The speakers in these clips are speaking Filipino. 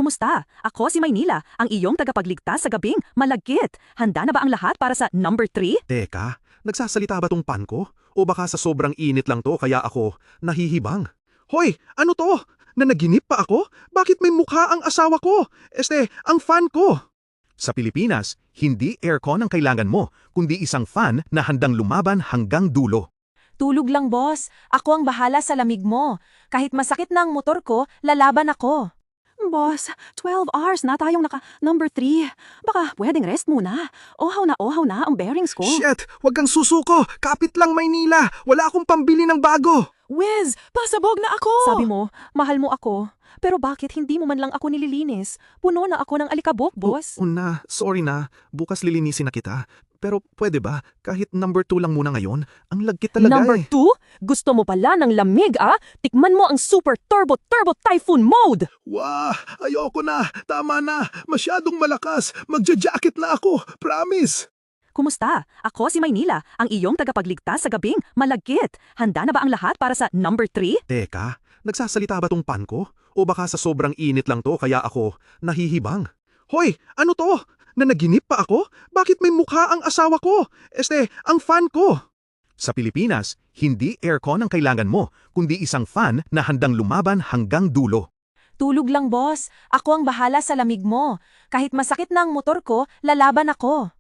Kumusta? Ako si Maynila, ang iyong tagapagligtas sa gabing malagkit. Handa na ba ang lahat para sa number 3? Teka, nagsasalita ba tong pan ko? O baka sa sobrang init lang to kaya ako nahihibang? Hoy, ano to? Nanaginip pa ako? Bakit may mukha ang asawa ko? Ang fan ko. Sa Pilipinas, hindi aircon ang kailangan mo, kundi isang fan na handang lumaban hanggang dulo. Tulog lang, boss. Ako ang bahala sa lamig mo. Kahit masakit na ang motor ko, lalaban ako. Boss, 12 hours na tayong number 3. Baka pwedeng rest muna. Ohaw na ang bearings ko. Shit! Huwag kang susuko! Kapit lang Maynila! Wala akong pambili ng bago! Wiz, pasabog na ako! Sabi mo, mahal mo ako. Pero bakit hindi mo man lang ako nililinis? Puno na ako ng alikabok, boss. Una, sorry na. Bukas lilinisin na kita. Pero pwede ba? Kahit number 2 lang muna ngayon? Ang lagkit talaga Number 2? Gusto mo pala ng lamig, ah? Tikman mo ang Super Turbo Typhoon Mode! Wah! Ayoko na! Tama na! Masyadong malakas! Magja-jacket na ako! Promise! Kumusta? Ako si Maynila, ang iyong tagapagligtas sa gabing malagkit. Handa na ba ang lahat para sa number 3? Teka, nagsasalita ba tong pan ko? O baka sa sobrang init lang to kaya ako nahihibang? Hoy! Ano to? Nanaginip pa ako? Bakit may mukha ang asawa ko? Ang fan ko. Sa Pilipinas, hindi aircon ang kailangan mo, kundi isang fan na handang lumaban hanggang dulo. Tulog lang, boss. Ako ang bahala sa lamig mo. Kahit masakit na ang motor ko, lalaban ako.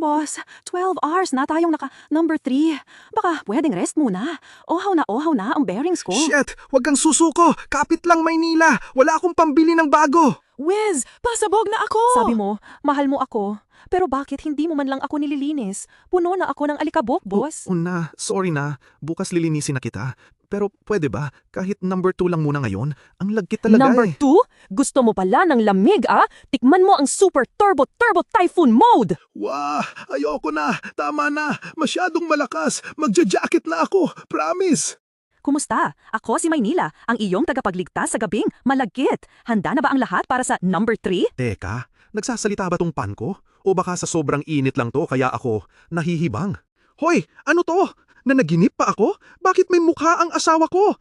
Boss, 12 hours na tayong number 3. Baka pwedeng rest muna. Ohaw na ang bearings ko. Shit! Huwag kang susuko! Kapit lang Maynila! Wala akong pambili ng bago! Wiz, pasabog na ako! Sabi mo, mahal mo ako. Pero bakit hindi mo man lang ako nililinis? Puno na ako ng alikabok, boss. Una, sorry na. Bukas lilinisin na kita. Pero pwede ba? Kahit number 2 lang muna ngayon? Ang lagkit talaga Number 2? Gusto mo pala ng lamig, ah? Tikman mo ang Super Turbo Typhoon Mode! Wah! Ayoko na! Tama na! Masyadong malakas! Magja-jacket na ako! Promise! Kumusta? Ako si Maynila, ang iyong tagapagligtas sa gabing malagkit. Handa na ba ang lahat para sa number 3? Teka, nagsasalita ba tong pan ko? O baka sa sobrang init lang to kaya ako nahihibang? Hoy! Ano to? Nanaginip pa ako? Bakit may mukha ang asawa ko?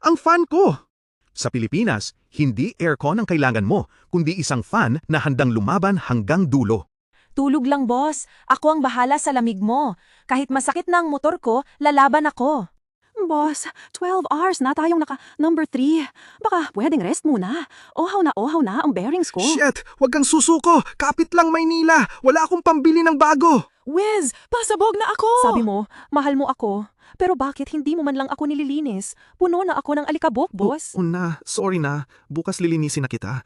Ang fan ko. Sa Pilipinas, hindi aircon ang kailangan mo, kundi isang fan na handang lumaban hanggang dulo. Tulog lang, boss. Ako ang bahala sa lamig mo. Kahit masakit na ang motor ko, lalaban ako. Boss, 12 hours na tayong number 3. Baka pwedeng rest muna. Ohaw na ang bearings ko. Shit! Huwag kang susuko! Kapit lang Maynila! Wala akong pambili ng bago! Wiz, pasabog na ako! Sabi mo, mahal mo ako. Pero bakit hindi mo man lang ako nililinis? Puno na ako ng alikabok, boss. Una, sorry na. Bukas lilinisin na kita.